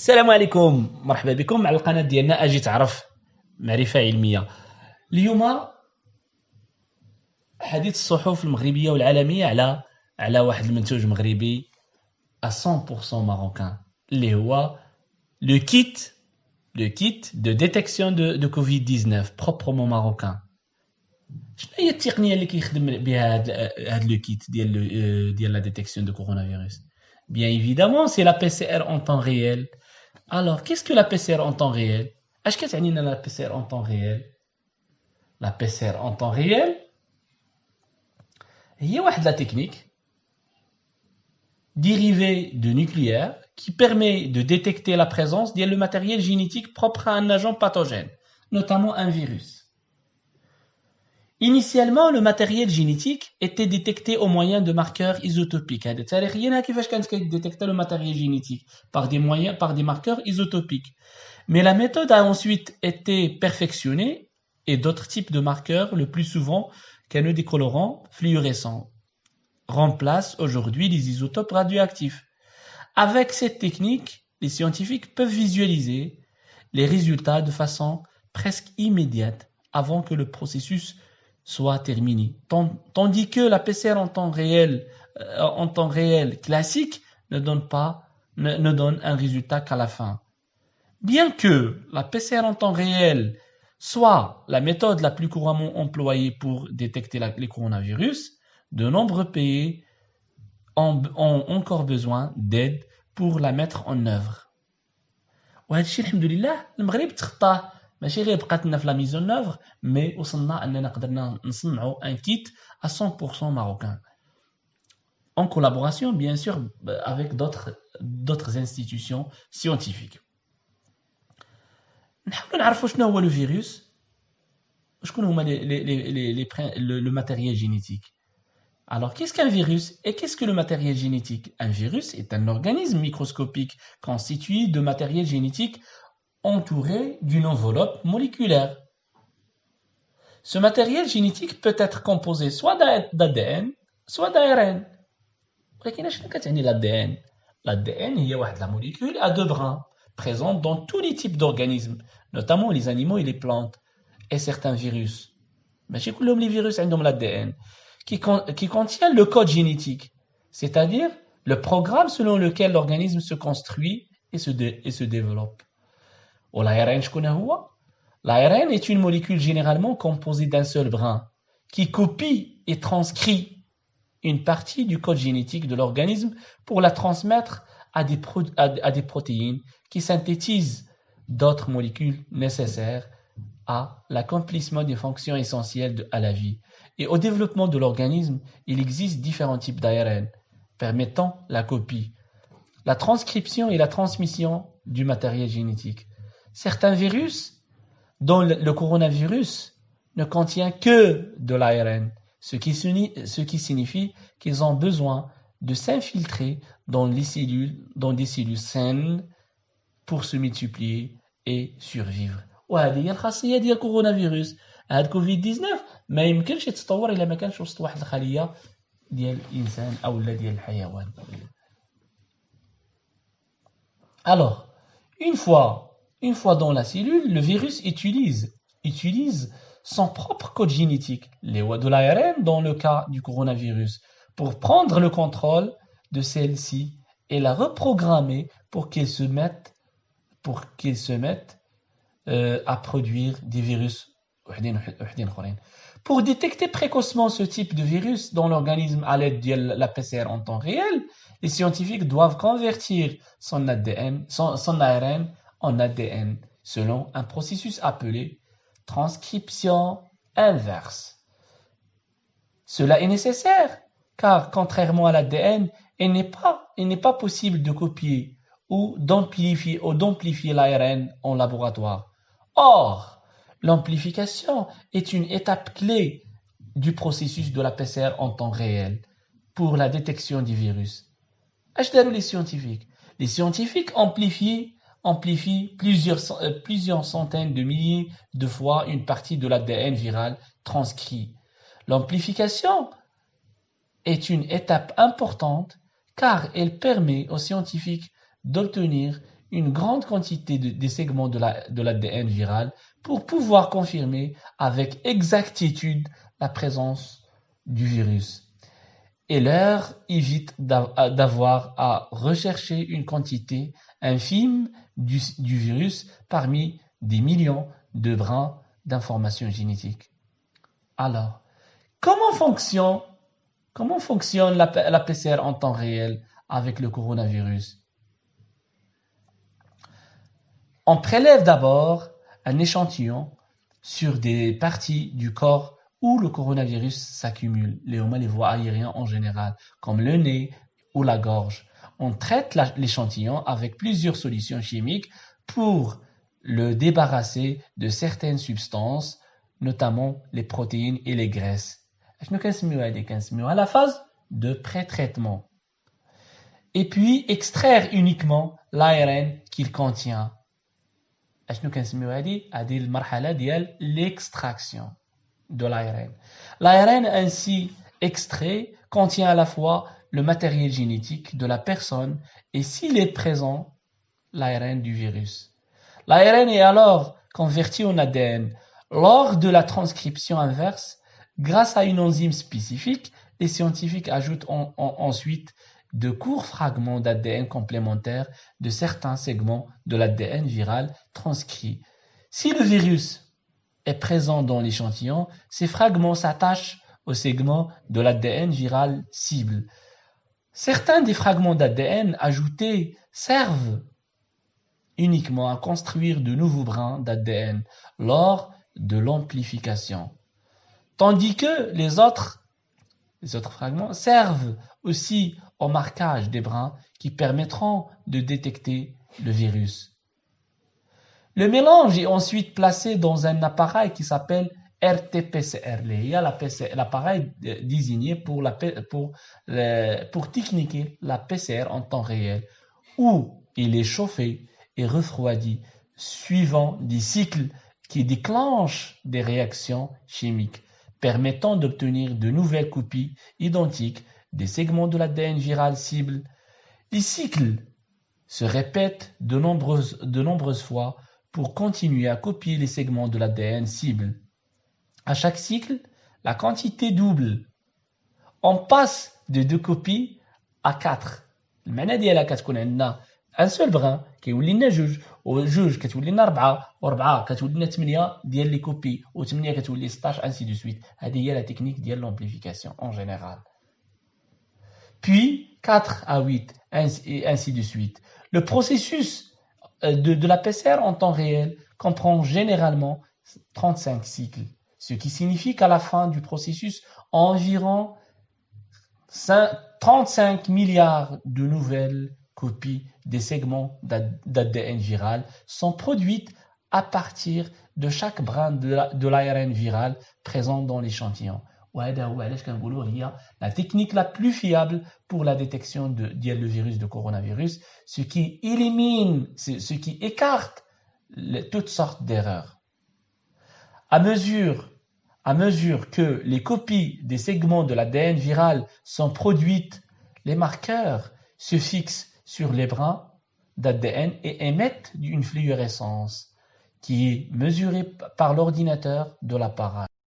السلام عليكم، مرحبا بكم على القناة ديالنا أجي تعرف معرفة علمية. اليوم حديث الصحف المغربية والعالمية على واحد المنتوج مغربي 100% ماروكان اللي هو لو كيت دو ديتيكسيون دو كوفيد 19 بروبرمون ماروكان. شنو هي التقنية اللي كيخدم بها هاد لو كيت ديال لا ديتيكسيون دو كورونا فيروس؟ Bien évidemment, c'est la PCR en temps réel. Alors, qu'est-ce que la PCR en temps réel? اش كتعني لنا la PCR en temps réel? La PCR en temps réel هي واحد la technique dérivée de nucléaire qui permet de détecter la présence de le matériel génétique propre à un agent pathogène, notamment un virus. Initialement, le matériel génétique était détecté au moyen de marqueurs isotopiques. هذا تاريخيا كيفاش كانت كيديتكتا le matériel génétique par des marqueurs isotopiques. Mais la méthode a ensuite été perfectionnée et d'autres types de marqueurs, le plus souvent qu'un décolorant fluorescent, remplacent aujourd'hui les isotopes radioactifs. Avec cette technique, les scientifiques peuvent visualiser les résultats de façon presque immédiate avant que le processus soit terminé. Tandis que la PCR en temps réel classique ne donne un résultat qu'à la fin. Bien que la PCR en temps réel soit la méthode la plus couramment employée pour détecter les coronavirus, de nombreux pays ont encore besoin d'aide pour la mettre en œuvre. وهذا الشيء الحمد لله المغرب تخطاه ماشي غير بقات لنا في لا ميزون نوفر مي وصلنا اننا قدرنا نصنعوا ان كيت à 100% marocain en collaboration bien sûr avec d'autres institutions scientifiques. نحاولوا نعرفوا شنو هو لو فيروس وشكون هما le matériel génétique. Alors, qu'est-ce qu'un virus et qu'est-ce que le matériel génétique? Un virus est un organisme microscopique constitué de matériel génétique entouré d'une enveloppe moléculaire. Ce matériel génétique peut être composé soit d'ADN, soit d'ARN. ولكن شنو كتعني l'ADN? L'ADN هي واحد la molécule à deux brins présente dans tous les types d'organismes, notamment les animaux et les plantes, et certains virus. ماشي كلهم les virus عندهم l'ADN. Qui contient le code génétique, c'est-à-dire le programme selon lequel l'organisme se construit et se développe. l'ARN, l'ARN est une molécule généralement composée d'un seul brin qui copie et transcrit une partie du code génétique de l'organisme pour la transmettre à des protéines qui synthétisent d'autres molécules nécessaires à l'accomplissement des fonctions essentielles à la vie. Et au développement de l'organisme, il existe différents types d'ARN permettant la copie, la transcription et la transmission du matériel génétique. Certains virus, dont le coronavirus, ne contient que de l'ARN, ce qui signifie qu'ils ont besoin de s'infiltrer dans des cellules saines pour se multiplier et survivre. وهذه هي الخاصية ديال كورونا فيروس. هاد كوفيد 19 ما يمكنش يتطور الا ما كانش وسط واحد الخليه ديال الانسان او ديال الحيوان. Alors, une fois dans la cellule, le virus utilise son propre code génétique, les de l'ARN dans le cas du coronavirus, pour prendre le contrôle de celle-ci et la reprogrammer pour qu'elle se mette à produire des virus. Pour détecter précocement ce type de virus dans l'organisme à l'aide de la PCR en temps réel, les scientifiques doivent convertir son ARN en ADN selon un processus appelé transcription inverse. Cela est nécessaire car contrairement à l'ADN, il n'est pas possible de copier ou d'amplifier l'ARN en laboratoire. Or, l'amplification est une étape clé du processus de la PCR en temps réel pour la détection du virus. اش داروا les scientifiques? Les scientifiques amplifient plusieurs centaines de milliers de fois une partie de l'ADN viral transcrit. L'amplification est une étape importante car elle permet aux scientifiques d'obtenir une grande quantité des segments de l'ADN viral pour pouvoir confirmer avec exactitude la présence du virus. Et leur évite d'avoir à rechercher une quantité infime du virus parmi des millions de brins d'informations génétiques. Alors, comment fonctionne la PCR en temps réel avec le coronavirus? On prélève d'abord un échantillon sur des parties du corps où le coronavirus s'accumule, les voies aériennes en général, comme le nez ou la gorge. On traite l'échantillon avec plusieurs solutions chimiques pour le débarrasser de certaines substances, notamment les protéines et les graisses. À la phase de pré-traitement. Et puis extraire uniquement l'ARN qu'il contient. هذه المرحلة ديال l'extraction de l'ARN. L'ARN ainsi extrait contient à la fois le matériel génétique de la personne et s'il est présent, l'ARN du virus. L'ARN est alors converti en ADN. Lors de la transcription inverse, grâce à une enzyme spécifique, les scientifiques ajoutent ensuite de courts fragments d'ADN complémentaires de certains segments de l'ADN viral transcrit. Si le virus est présent dans l'échantillon, ces fragments s'attachent aux segments de l'ADN viral cible. Certains des fragments d'ADN ajoutés servent uniquement à construire de nouveaux brins d'ADN lors de l'amplification, tandis que les autres fragments servent aussi au marquage des brins qui permettront de détecter le virus. Le mélange est ensuite placé dans un appareil qui s'appelle RT-PCR. Il y a l'appareil désigné pour techniquer la PCR en temps réel, où il est chauffé et refroidi suivant des cycles qui déclenchent des réactions chimiques permettant d'obtenir de nouvelles copies identiques des segments de l'ADN viral cible. Les cycles se répètent de nombreuses fois pour continuer à copier les segments de l'ADN cible. À chaque cycle, la quantité double. On passe de 2 copies à 4. المعنى ديالها كتكون عندنا ان سول بران كيولي لنا جوج كتولي لنا 4 و4 كتولي لنا 8 ديال لي كوبي و8 كتولي 16 ainsi de suite. هذه هي la technique ديال l'amplification en général. Puis 4 à 8 ainsi de suite. Le processus de la PCR en temps réel comprend généralement 35 cycles, ce qui signifie qu'à la fin du processus, environ 35 milliards de nouvelles copies des segments d'ADN viral sont produites à partir de chaque brin de l'ARN viral présent dans l'échantillon. La technique la plus fiable pour la détection du virus de coronavirus, ce qui écarte toutes sortes d'erreurs. À mesure que les copies des segments de l'ADN viral sont produites, les marqueurs se fixent sur les brins d'ADN et émettent une fluorescence qui est mesurée par l'ordinateur de l'appareil.